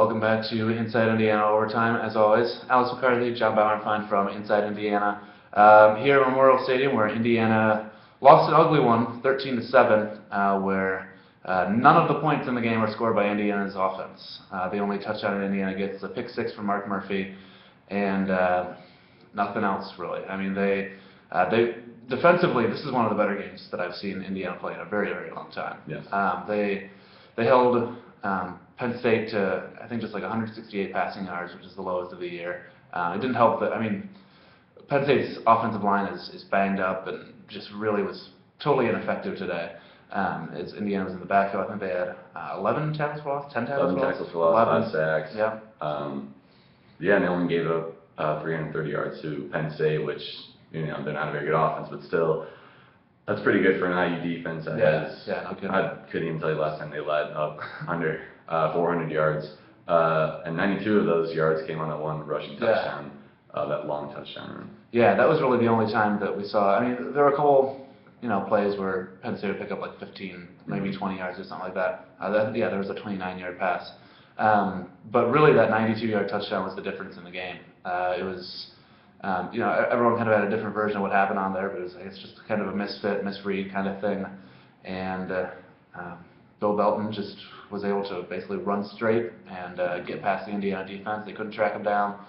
welcome back to Inside Indiana Overtime. As always, Alex McCarthy, John Bauernfein from Inside Indiana. Here at Memorial Stadium, where Indiana lost an ugly one, 13-7, where none of the points in the game were scored by Indiana's offense. The only touchdown Indiana gets is a pick six from Mark Murphy, and nothing else really. I mean, they defensively, this is one of the better games that I've seen Indiana play in a very, very long time. Yes. They held Penn State to, I think, just like 168 passing yards, which is the lowest of the year. It didn't help that, Penn State's offensive line is banged up and just really was totally ineffective today. As Indiana was in the backfield, I think they had 11 tackles for loss, 10 tackles for loss? 11 tackles for loss, 5 sacks. Yeah. And they only gave up 330 yards to Penn State, which, they're not a very good offense, but still, that's pretty good for an IU defense that has, no kidding. I couldn't even tell you last time they led up under 400 yards, and 92 of those yards came on that one rushing touchdown, that long touchdown run. Yeah, that was really the only time that we saw. There were a couple, plays where Penn State would pick up like 15, maybe 20 yards or something like that. There was a 29-yard pass. But really that 92-yard touchdown was the difference in the game. It was, everyone kind of had a different version of what happened on there, but it's just kind of a misread kind of thing. And Bill Belton just was able to basically run straight and get past the Indiana defense. They couldn't track him down.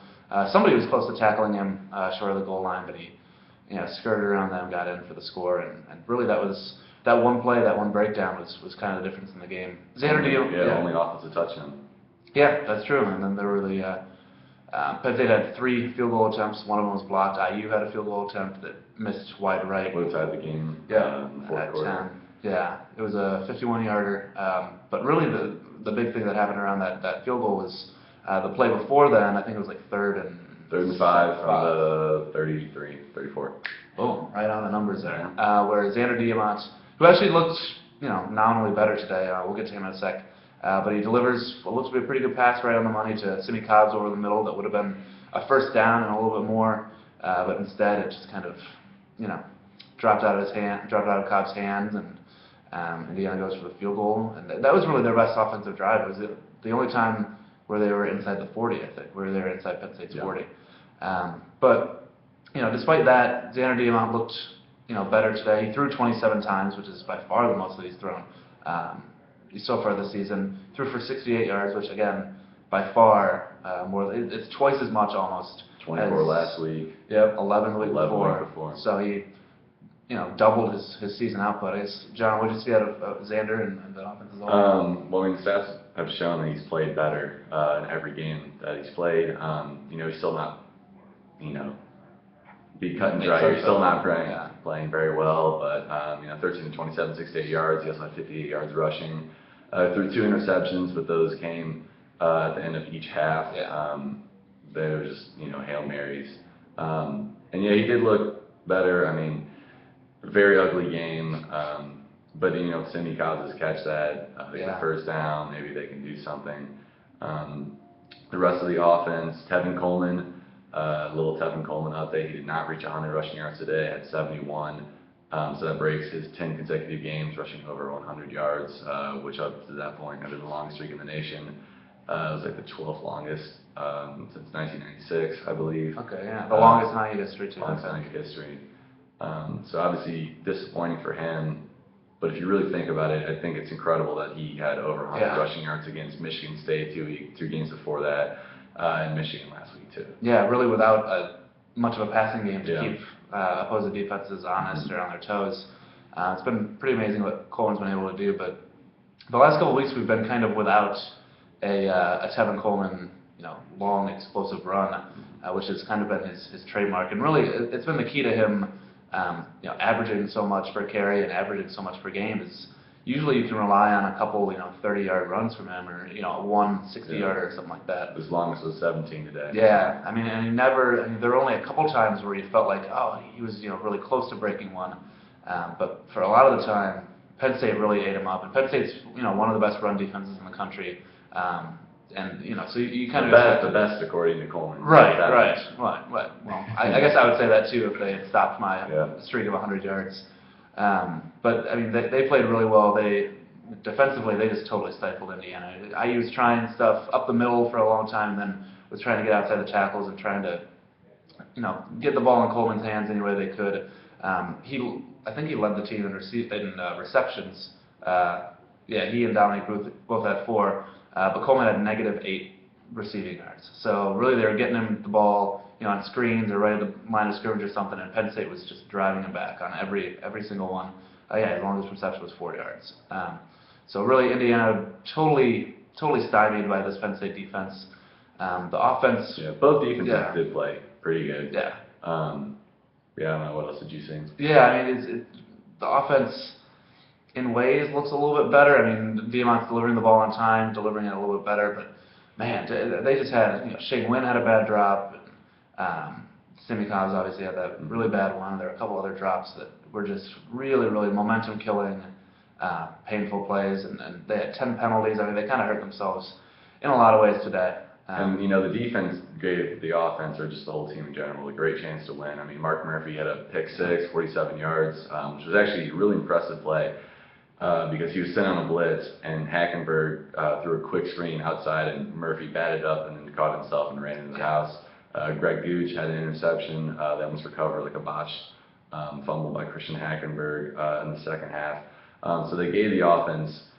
Somebody was close to tackling him short of the goal line, but he skirted around them, got in for the score, and really that one play, that one breakdown was kind of the difference in the game. Xander Diamant, only offensive touchdown. Yeah, that's true. And then there were Penn State had 3 field goal attempts. One of them was blocked. IU had a field goal attempt that missed wide right. Would have tied the game in the fourth quarter. 10. Yeah, it was a 51-yarder. But really the big thing that happened around that field goal was the play before then. I think it was like third and 5 from the 33, 34. Oh, right on the numbers there. Where Xander Diamant, who actually looked, nominally better today. We'll get to him in a sec. But he delivers what looks to be a pretty good pass right on the money to Sidney Cobbs over the middle. That would have been a first down and a little bit more. But instead, it just kind of, dropped out of Cobb's hands, and Indiana goes for the field goal. And that was really their best offensive drive. It was the only time where they were inside the 40, I think, where they were inside Penn State's 40. But despite that, Xander Diamant looked better today. He threw 27 times, which is by far the most that he's thrown so far this season. Threw for 68 yards, which again, by far more. It's twice as much almost. 24 last week. Yep, 11 the week 11 before. Week before. So he, doubled his season output. I guess, John, what did you see out of Xander and the offense as a whole? The stats have shown that he's played better in every game that he's played. He's still not, be cut and dry. He's still not playing very well, but 13 to 27, 68 yards. He also had 58 yards rushing. Threw 2 interceptions, but those came at the end of each half. They were just Hail Marys. He did look better. Very ugly game. But Sidney Cobbs catch that. They get the first down. Maybe they can do something. The rest of the offense, Tevin Coleman. Little Tevin Coleman update. He did not reach 100 rushing yards today. Had 71. So that breaks his 10 consecutive games rushing over 100 yards, which up to that point had been the longest streak in the nation. It was like the 12th longest since 1996, I believe. Okay, yeah, the longest in IU history too. Longest in IU history. So obviously disappointing for him. But if you really think about it, I think it's incredible that he had over 100 rushing yards against Michigan State 2 games before that, and Michigan last week too. Yeah, really without much of a passing game to keep opposing defenses honest or on their toes. It's been pretty amazing what Coleman's been able to do, but the last couple of weeks we've been kind of without a Tevin Coleman, long explosive run, which has kind of been his trademark, and really it's been the key to him, averaging so much per carry and averaging so much per game. Is usually you can rely on a couple, 30-yard runs from him, or one 60-yarder or something like that. His longest was 17 today. Yeah, and he never. There were only a couple times where he felt like, he was really close to breaking one, but for a lot of the time, Penn State really ate him up, and Penn State's one of the best run defenses in the country, and so you kind of the best according to Coleman. Right. Well, I guess I would say that too if they had stopped my streak of 100 yards. But they played really well. They defensively, they just totally stifled Indiana. IU was trying stuff up the middle for a long time, and then was trying to get outside the tackles and trying to, get the ball in Coleman's hands any way they could. I think he led the team in receptions. He and Dominic both had 4, but Coleman had -8 receiving yards. So really, they were getting him the ball, on screens or right at the line of scrimmage or something, and Penn State was just driving him back on every single one. His longest reception was 4 yards. So really, Indiana totally stymied by this Penn State defense. The offense. Yeah, both defenses did play pretty good. Yeah. I don't know, what else did you see? Yeah, I mean, the offense in ways looks a little bit better. I mean, Diamant's delivering the ball on time, delivering it a little bit better, but man, they just had, Shane Wynn had a bad drop. Simi Cobbs obviously had that really bad one. There were a couple other drops that were just really, really momentum killing, painful plays, and they had 10 penalties. I mean, they kind of hurt themselves in a lot of ways today. And the defense gave the offense, or just the whole team in general, a great chance to win. I mean, Mark Murphy had a pick 6, 47 yards, which was actually a really impressive play because he was sent on a blitz, and Hackenberg threw a quick screen outside, and Murphy batted up and then caught himself and ran into the house. Greg Gooch had an interception that was recovered, like a botched fumble by Christian Hackenberg in the second half. So they gave the offense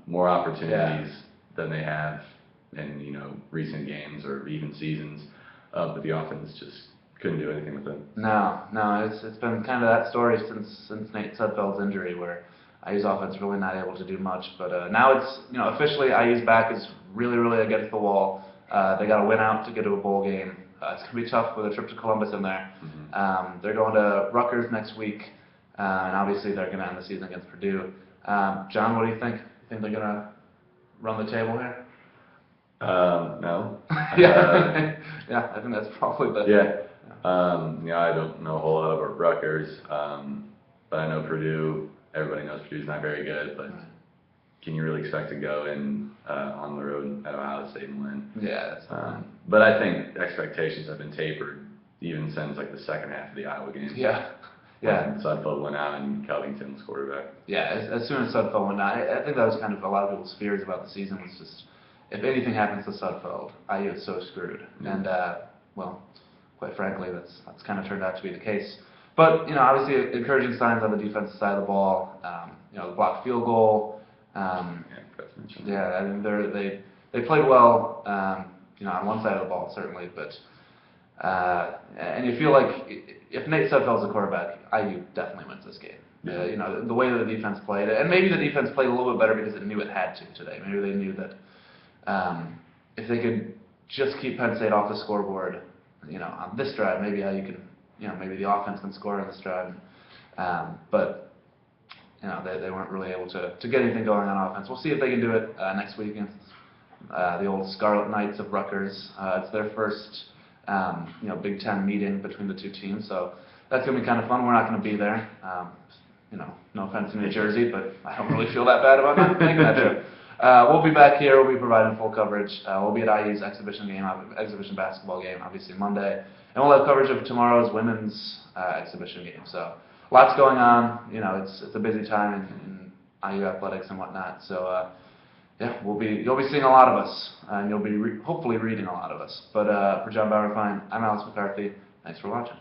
more opportunities than they have in recent games or even seasons, but the offense just couldn't do anything with it. No, it's been kind of that story since Nate Sudfeld's injury, where IU's offense really not able to do much. But now it's officially IU's back is really against the wall. They got to win out to get to a bowl game. It's gonna be tough with a trip to Columbus in there. They're going to Rutgers next week, and obviously they're gonna end the season against Purdue. John, what do you think? You think they're gonna run the table here? No. I think that's probably the. I don't know a whole lot about Rutgers, but I know Purdue. Everybody knows Purdue's not very good, but can you really expect to go in on the road at Ohio State and win? Yeah, that's but I think expectations have been tapered even since like the second half of the Iowa game. Yeah. When Sudfeld went out and Covington was quarterback. Yeah, as soon as Sudfeld went out, I think that was kind of a lot of people's fears about the season, was just if anything happens to Sudfeld, IU is so screwed. And quite frankly, that's kind of turned out to be the case. But obviously, encouraging signs on the defensive side of the ball. The blocked field goal. I mean they played well. On one side of the ball certainly, but and you feel like if Nate Sudfeld's the quarterback, IU definitely wins this game. The way that the defense played, and maybe the defense played a little bit better because it knew it had to today. Maybe they knew that if they could just keep Penn State off the scoreboard, on this drive, maybe IU can, maybe the offense can score on this drive. But they weren't really able to get anything going on offense. We'll see if they can do it next week against the old Scarlet Knights of Rutgers. It's their first Big Ten meeting between the two teams, so that's gonna be kind of fun. We're not gonna be there. No offense to New Jersey, but I don't really feel that bad about not making that trip. We'll be back here. We'll be providing full coverage. We'll be at IU's exhibition basketball game, obviously Monday, and we'll have coverage of tomorrow's women's exhibition game. So lots going on. It's a busy time in IU athletics and whatnot. So you'll be seeing a lot of us, and you'll be hopefully reading a lot of us. But for John Bauerfein, I'm Alex McCarthy. Thanks for watching.